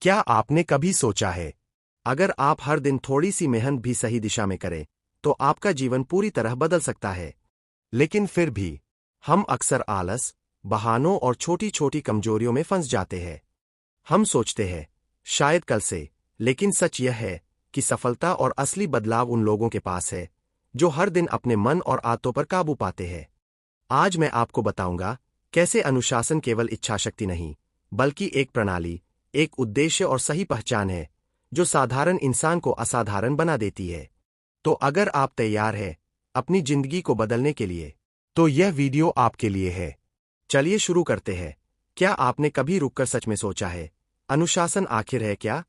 क्या आपने कभी सोचा है, अगर आप हर दिन थोड़ी सी मेहनत भी सही दिशा में करें, तो आपका जीवन पूरी तरह बदल सकता है। लेकिन फिर भी हम अक्सर आलस, बहानों और छोटी छोटी कमजोरियों में फंस जाते हैं। हम सोचते हैं, शायद कल से, लेकिन सच यह है कि सफलता और असली बदलाव उन लोगों के पास है जो हर दिन अपने मन और आदतों पर काबू पाते हैं। आज मैं आपको बताऊंगा कैसे अनुशासन केवल इच्छाशक्ति नहीं, बल्कि एक प्रणाली, एक उद्देश्य और सही पहचान है जो साधारण इंसान को असाधारण बना देती है। तो अगर आप तैयार हैं अपनी जिंदगी को बदलने के लिए, तो यह वीडियो आपके लिए है। चलिए शुरू करते हैं। क्या आपने कभी रुककर सच में सोचा है, अनुशासन आखिर है क्या?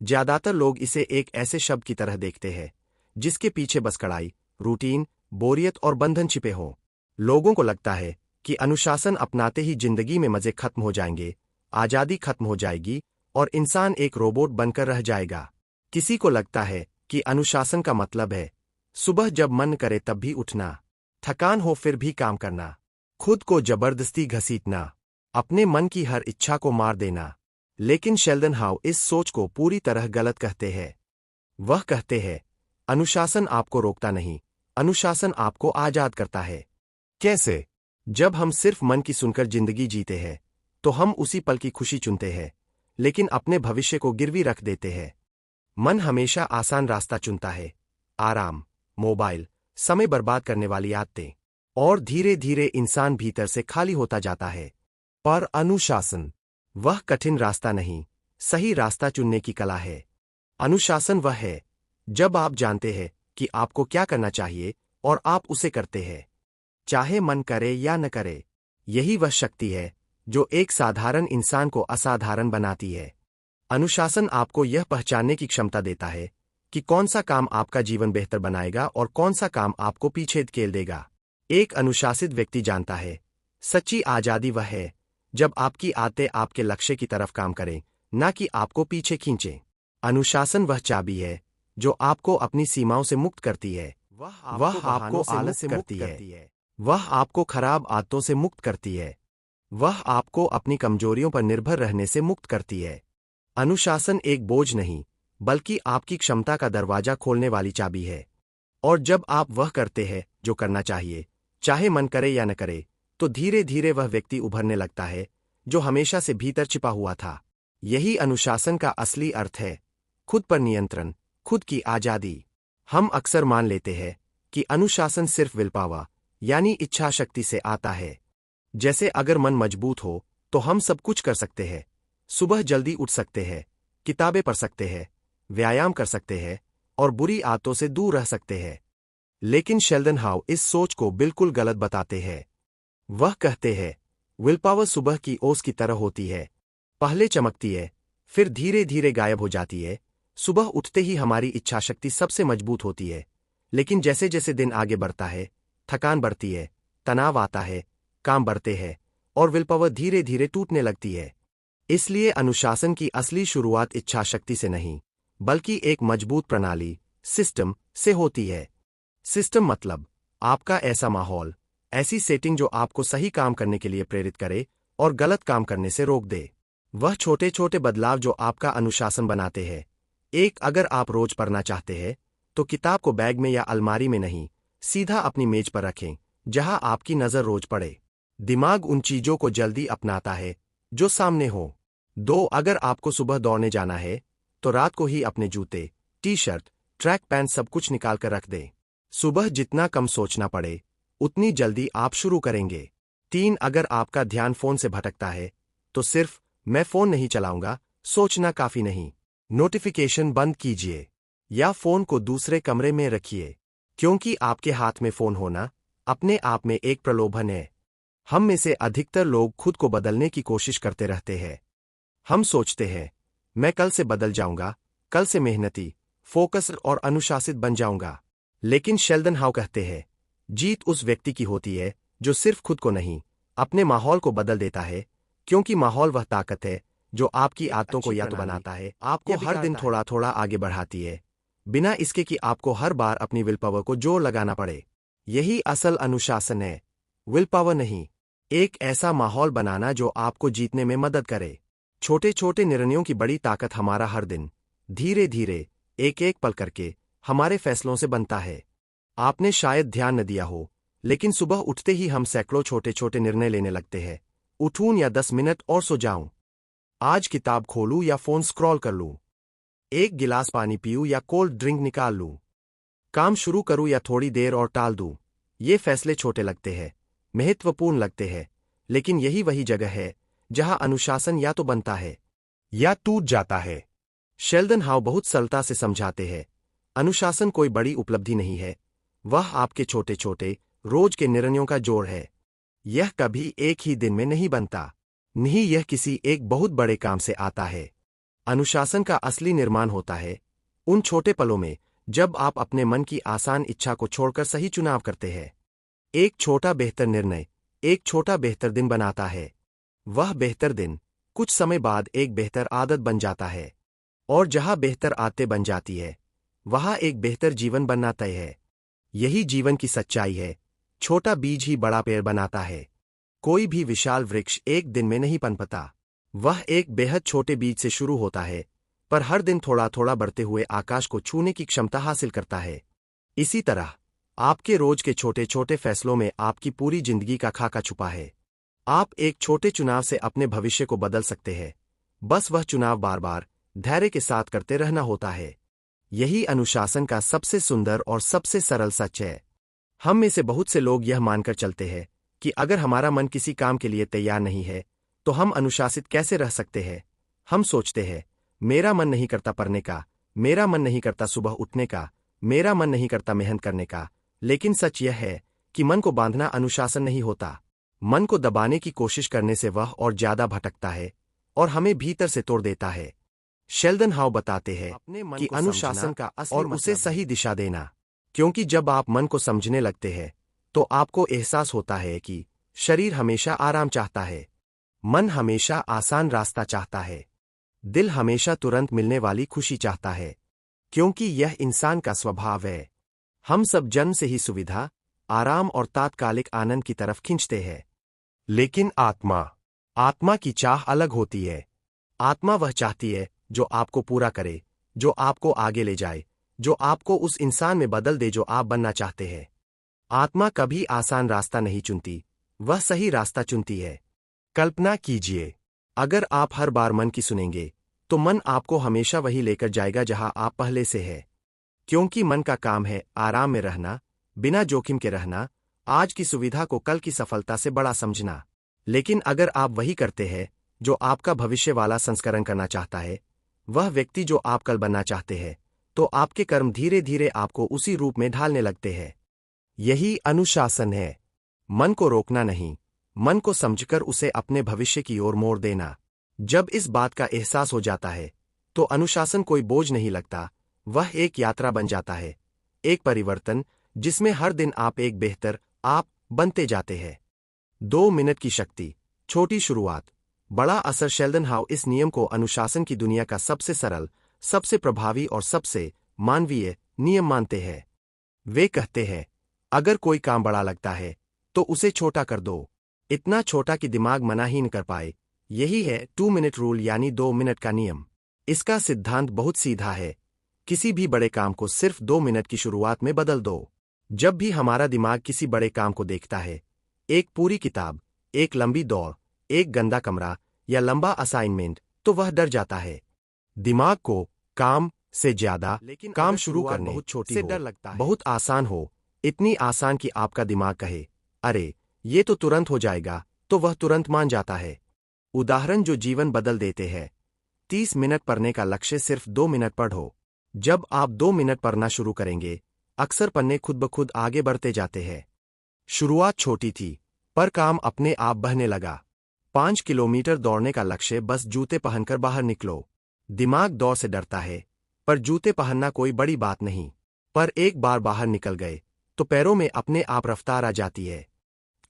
ज्यादातर लोग इसे एक ऐसे शब्द की तरह देखते हैं जिसके पीछे बस कड़ाई, रूटीन, बोरियत और बंधन छिपे हों। लोगों को लगता है कि अनुशासन अपनाते ही जिंदगी में मजे खत्म हो जाएंगे, आजादी खत्म हो जाएगी और इंसान एक रोबोट बनकर रह जाएगा। किसी को लगता है कि अनुशासन का मतलब है सुबह जब मन करे तब भी उठना, थकान हो फिर भी काम करना, खुद को जबरदस्ती घसीटना, अपने मन की हर इच्छा को मार देना। लेकिन शेल्डन हाउ इस सोच को पूरी तरह गलत कहते हैं। वह कहते हैं, अनुशासन आपको रोकता नहीं, अनुशासन आपको आजाद करता है। कैसे? जब हम सिर्फ मन की सुनकर जिंदगी जीते हैं, तो हम उसी पल की खुशी चुनते हैं, लेकिन अपने भविष्य को गिरवी रख देते हैं। मन हमेशा आसान रास्ता चुनता है, आराम, मोबाइल, समय बर्बाद करने वाली आदतें, और धीरे धीरे इंसान भीतर से खाली होता जाता है। पर अनुशासन, वह कठिन रास्ता नहीं, सही रास्ता चुनने की कला है। अनुशासन वह है जब आप जानते हैं कि आपको क्या करना चाहिए और आप उसे करते हैं, चाहे मन करे या न करे। यही वह शक्ति है जो एक साधारण इंसान को असाधारण बनाती है। अनुशासन आपको यह पहचानने की क्षमता देता है कि कौन सा काम आपका जीवन बेहतर बनाएगा और कौन सा काम आपको पीछे धकेल देगा। एक अनुशासित व्यक्ति जानता है, सच्ची आजादी वह है जब आपकी आदतें आपके लक्ष्य की तरफ काम करें, न कि आपको पीछे खींचें। अनुशासन वह चाबी है जो आपको अपनी सीमाओं से मुक्त करती है। वह आपको आलस से मुक्त करती है। वह आपको खराब आदतों से मुक्त करती है। वह आपको अपनी कमजोरियों पर निर्भर रहने से मुक्त करती है। अनुशासन एक बोझ नहीं, बल्कि आपकी क्षमता का दरवाजा खोलने वाली चाबी है। और जब आप वह करते हैं जो करना चाहिए, चाहे मन करे या न करे, तो धीरे धीरे वह व्यक्ति उभरने लगता है जो हमेशा से भीतर छिपा हुआ था। यही अनुशासन का असली अर्थ है, खुद पर नियंत्रण, खुद की आजादी। हम अक्सर मान लेते हैं कि अनुशासन सिर्फ विल पावर, यानी इच्छा शक्ति से आता है। जैसे अगर मन मजबूत हो तो हम सब कुछ कर सकते हैं। सुबह जल्दी उठ सकते हैं, किताबें पढ़ सकते हैं, व्यायाम कर सकते हैं और बुरी आदतों से दूर रह सकते हैं। लेकिन शेल्डन हाउ इस सोच को बिल्कुल गलत बताते हैं। वह कहते हैं, विल पावर सुबह की ओस की तरह होती है, पहले चमकती है, फिर धीरे धीरे गायब हो जाती है। सुबह उठते ही हमारी इच्छाशक्ति सबसे मजबूत होती है, लेकिन जैसे जैसे दिन आगे बढ़ता है, थकान बढ़ती है, तनाव आता है, काम बढ़ते हैं और विल पावर धीरे धीरे टूटने लगती है। इसलिए अनुशासन की असली शुरुआत इच्छाशक्ति से नहीं, बल्कि एक मजबूत प्रणाली, सिस्टम से होती है। सिस्टम मतलब आपका ऐसा माहौल, ऐसी सेटिंग जो आपको सही काम करने के लिए प्रेरित करे और गलत काम करने से रोक दे। वह छोटे छोटे बदलाव जो आपका अनुशासन बनाते हैं। अगर आप रोज पढ़ना चाहते हैं, तो किताब को बैग में या अलमारी में नहीं, सीधा अपनी मेज पर रखें, जहां आपकी नजर रोज पड़े। दिमाग उन चीजों को जल्दी अपनाता है जो सामने हो। अगर आपको सुबह दौड़ने जाना है, तो रात को ही अपने जूते, टी शर्ट, ट्रैक पैंट सब कुछ निकाल कर रख दें। सुबह जितना कम सोचना पड़े, उतनी जल्दी आप शुरू करेंगे। अगर आपका ध्यान फोन से भटकता है, तो सिर्फ मैं फोन नहीं चलाऊंगा सोचना काफी नहीं। नोटिफिकेशन बंद कीजिए या फोन को दूसरे कमरे में रखिए, क्योंकि आपके हाथ में फोन होना अपने आप में एक प्रलोभन है। हम में से अधिकतर लोग खुद को बदलने की कोशिश करते रहते हैं। हम सोचते हैं, मैं कल से बदल जाऊंगा, कल से मेहनती, फोकस और अनुशासित बन जाऊंगा। लेकिन शेल्डन हाउ कहते हैं, जीत उस व्यक्ति की होती है जो सिर्फ खुद को नहीं, अपने माहौल को बदल देता है, क्योंकि माहौल वह ताकत है जो आपकी आदतों को या तो बनाता है, आपको हर दिन थोड़ा थोड़ा आगे बढ़ाती है, बिना इसके कि आपको हर बार अपनी विल पावर को जोर लगाना पड़े। यही असल अनुशासन है, विल पावर नहीं, एक ऐसा माहौल बनाना जो आपको जीतने में मदद करे। छोटे छोटे निर्णयों की बड़ी ताकत हमारा हर दिन धीरे धीरे एक एक पल करके हमारे फैसलों से बनता है। आपने शायद ध्यान न दिया हो, लेकिन सुबह उठते ही हम सैकड़ों छोटे छोटे निर्णय लेने लगते हैं। उठूं या 10 मिनट और सो जाऊं? आज किताब खोलूं या फोन स्क्रॉल कर लूं? एक गिलास पानी पीऊं या कोल्ड ड्रिंक निकाल लूं? काम शुरू करूं या थोड़ी देर और टाल दूं? ये फैसले छोटे लगते हैं, महत्वपूर्ण लगते हैं, लेकिन यही वही जगह है जहां अनुशासन या तो बनता है या टूट जाता है। शेल्डन हाउ बहुत सरलता से समझाते हैं, अनुशासन कोई बड़ी उपलब्धि नहीं है, वह आपके छोटे छोटे रोज के निर्णयों का जोड़ है। यह कभी एक ही दिन में नहीं बनता, नहीं, यह किसी एक बहुत बड़े काम से आता है। अनुशासन का असली निर्माण होता है उन छोटे पलों में जब आप अपने मन की आसान इच्छा को छोड़कर सही चुनाव करते हैं। एक छोटा बेहतर निर्णय एक छोटा बेहतर दिन बनाता है। वह बेहतर दिन कुछ समय बाद एक बेहतर आदत बन जाता है, और जहां बेहतर आदतें बन जाती है वहां एक बेहतर जीवन बनना तय है। यही जीवन की सच्चाई है, छोटा बीज ही बड़ा पेड़ बनाता है। कोई भी विशाल वृक्ष एक दिन में नहीं पनपता, वह एक बेहद छोटे बीज से शुरू होता है, पर हर दिन थोड़ा थोड़ा बढ़ते हुए आकाश को छूने की क्षमता हासिल करता है। इसी तरह आपके रोज के छोटे छोटे फैसलों में आपकी पूरी जिंदगी का खाका छुपा है। आप एक छोटे चुनाव से अपने भविष्य को बदल सकते हैं, बस वह चुनाव बार बार धैर्य के साथ करते रहना होता है। यही अनुशासन का सबसे सुंदर और सबसे सरल सच है। हम में से बहुत से लोग यह मानकर चलते हैं कि अगर हमारा मन किसी काम के लिए तैयार नहीं है तो हम अनुशासित कैसे रह सकते हैं। हम सोचते हैं, मेरा मन नहीं करता पढ़ने का, मेरा मन नहीं करता सुबह उठने का, मेरा मन नहीं करता मेहनत करने का। लेकिन सच यह है कि मन को बांधना अनुशासन नहीं होता। मन को दबाने की कोशिश करने से वह और ज्यादा भटकता है और हमें भीतर से तोड़ देता है। शेल्डन हाउ बताते हैं कि अनुशासन का असली और उसे सही दिशा देना, क्योंकि जब आप मन को समझने लगते हैं तो आपको एहसास होता है कि शरीर हमेशा आराम चाहता है, मन हमेशा आसान रास्ता चाहता है, दिल हमेशा तुरंत मिलने वाली खुशी चाहता है, क्योंकि यह इंसान का स्वभाव है। हम सब जन्म से ही सुविधा, आराम और तात्कालिक आनंद की तरफ खींचते हैं। लेकिन आत्मा की चाह अलग होती है। आत्मा वह चाहती है जो आपको पूरा करे, जो आपको आगे ले जाए, जो आपको उस इंसान में बदल दे जो आप बनना चाहते हैं। आत्मा कभी आसान रास्ता नहीं चुनती, वह सही रास्ता चुनती है। कल्पना कीजिए, अगर आप हर बार मन की सुनेंगे तो मन आपको हमेशा वही लेकर जाएगा जहां आप पहले से है, क्योंकि मन का काम है आराम में रहना, बिना जोखिम के रहना, आज की सुविधा को कल की सफलता से बड़ा समझना। लेकिन अगर आप वही करते हैं जो आपका भविष्य वाला संस्करण करना चाहता है, वह व्यक्ति जो आप कल बनना चाहते हैं, तो आपके कर्म धीरे धीरे आपको उसी रूप में ढालने लगते हैं। यही अनुशासन है, मन को रोकना नहीं, मन को समझकर उसे अपने भविष्य की ओर मोड़ देना। जब इस बात का एहसास हो जाता है तो अनुशासन कोई बोझ नहीं लगता, वह एक यात्रा बन जाता है, एक परिवर्तन जिसमें हर दिन आप एक बेहतर आप बनते जाते हैं। 2 मिनट की शक्ति, छोटी शुरुआत, बड़ा असर। शेल्डन हाउ इस नियम को अनुशासन की दुनिया का सबसे सरल, सबसे प्रभावी और सबसे मानवीय नियम मानते हैं। वे कहते हैं, अगर कोई काम बड़ा लगता है तो उसे छोटा कर दो, इतना छोटा कि दिमाग मना ही न कर पाए। यही है 2 मिनट रूल, यानी 2 मिनट का नियम। इसका सिद्धांत बहुत सीधा है, किसी भी बड़े काम को सिर्फ 2 मिनट की शुरुआत में बदल दो। जब भी हमारा दिमाग किसी बड़े काम को देखता है, एक पूरी किताब, एक लंबी दौड़, एक गंदा कमरा या लंबा असाइनमेंट, तो वह डर जाता है। दिमाग को काम से ज्यादा काम शुरू करने बहुत छोटी से डर लगता है, बहुत आसान हो, इतनी आसान कि आपका दिमाग कहे, अरे ये तो तुरंत हो जाएगा, तो वह तुरंत मान जाता है। उदाहरण जो जीवन बदल देते हैं। 30 मिनट पढ़ने का लक्ष्य सिर्फ 2 मिनट पढ़ो। जब आप 2 मिनट पढ़ना शुरू करेंगे, अक्सर पन्ने खुद ब खुद आगे बढ़ते जाते हैं। शुरुआत छोटी थी, पर काम अपने आप बहने लगा। 5 किलोमीटर दौड़ने का लक्ष्य, बस जूते पहनकर बाहर निकलो। दिमाग दौड़ से डरता है, पर जूते पहनना कोई बड़ी बात नहीं। पर एक बार बाहर निकल गए तो पैरों में अपने आप रफ्तार आ जाती है।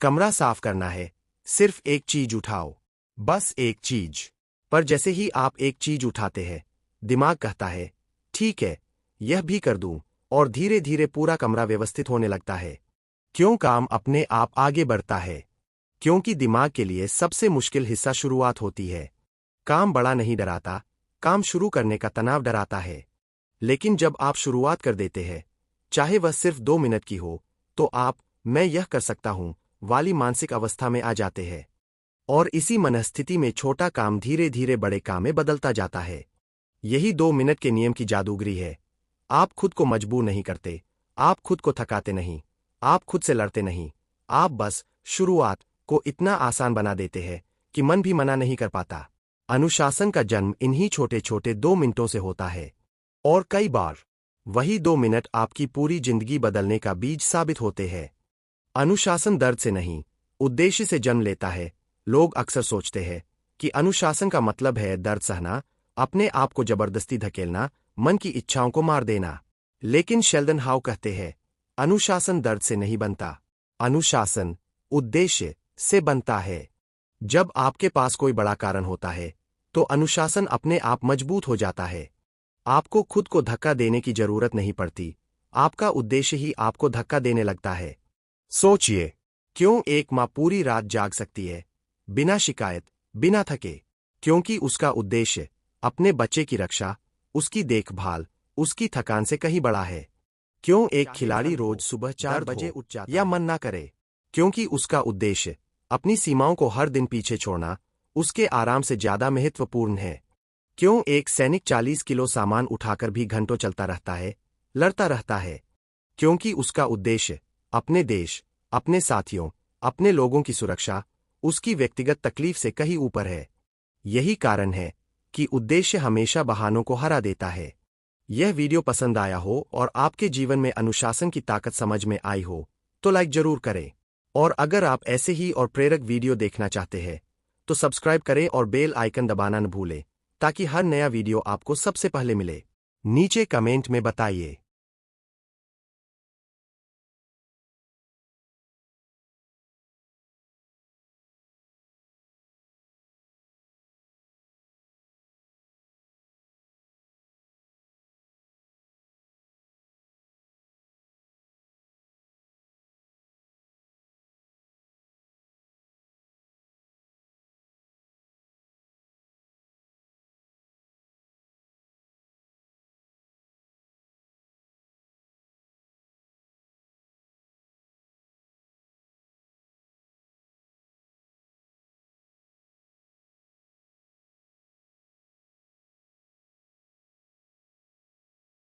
कमरा साफ करना है, सिर्फ एक चीज उठाओ, बस एक चीज। पर जैसे ही आप एक चीज उठाते हैं, दिमाग कहता है, ठीक है, यह भी कर दूं, और धीरे धीरे पूरा कमरा व्यवस्थित होने लगता है। क्यों काम अपने आप आगे बढ़ता है? क्योंकि दिमाग के लिए सबसे मुश्किल हिस्सा शुरुआत होती है। काम बड़ा नहीं डराता, काम शुरू करने का तनाव डराता है। लेकिन जब आप शुरुआत कर देते हैं, चाहे वह सिर्फ 2 मिनट की हो, तो आप मैं यह कर सकता हूं वाली मानसिक अवस्था में आ जाते हैं। और इसी मनस्थिति में छोटा काम धीरे धीरे बड़े काम में बदलता जाता है। यही 2 मिनट के नियम की जादूगरी है। आप खुद को मजबूर नहीं करते, आप खुद को थकाते नहीं, आप खुद से लड़ते नहीं, आप बस शुरुआत को इतना आसान बना देते हैं कि मन भी मना नहीं कर पाता। अनुशासन का जन्म इन्हीं छोटे छोटे 2 मिनटों से होता है। और कई बार वही 2 मिनट आपकी पूरी जिंदगी बदलने का बीज साबित होते हैं। अनुशासन दर्द से नहीं, उद्देश्य से जन्म लेता है। लोग अक्सर सोचते हैं कि अनुशासन का मतलब है दर्द सहना, अपने आप को जबरदस्ती धकेलना, मन की इच्छाओं को मार देना। लेकिन शेल्डन हाउ कहते हैं, अनुशासन दर्द से नहीं बनता, अनुशासन उद्देश्य से बनता है। जब आपके पास कोई बड़ा कारण होता है, तो अनुशासन अपने आप मजबूत हो जाता है। आपको खुद को धक्का देने की जरूरत नहीं पड़ती, आपका उद्देश्य ही आपको धक्का देने लगता है। सोचिए, क्यों एक माँ पूरी रात जाग सकती है, बिना शिकायत, बिना थके? क्योंकि उसका उद्देश्य अपने बच्चे की रक्षा, उसकी देखभाल, उसकी थकान से कहीं बड़ा है। क्यों एक खिलाड़ी रोज सुबह 4 बजे उठ जाता या मन ना करे? क्योंकि उसका उद्देश्य अपनी सीमाओं को हर दिन पीछे छोड़ना उसके आराम से ज्यादा महत्वपूर्ण है। क्यों एक सैनिक 40 किलो सामान उठाकर भी घंटों चलता रहता है, लड़ता रहता है? क्योंकि उसका उद्देश्य अपने देश, अपने साथियों, अपने लोगों की सुरक्षा, उसकी व्यक्तिगत तकलीफ से कहीं ऊपर है। यही कारण है कि उद्देश्य हमेशा बहानों को हरा देता है। यह वीडियो पसंद आया हो और आपके जीवन में अनुशासन की ताकत समझ में आई हो, तो लाइक जरूर करें। और अगर आप ऐसे ही और प्रेरक वीडियो देखना चाहते हैं, तो सब्सक्राइब करें और बेल आइकन दबाना न भूलें, ताकि हर नया वीडियो आपको सबसे पहले मिले। नीचे कमेंट में बताइए।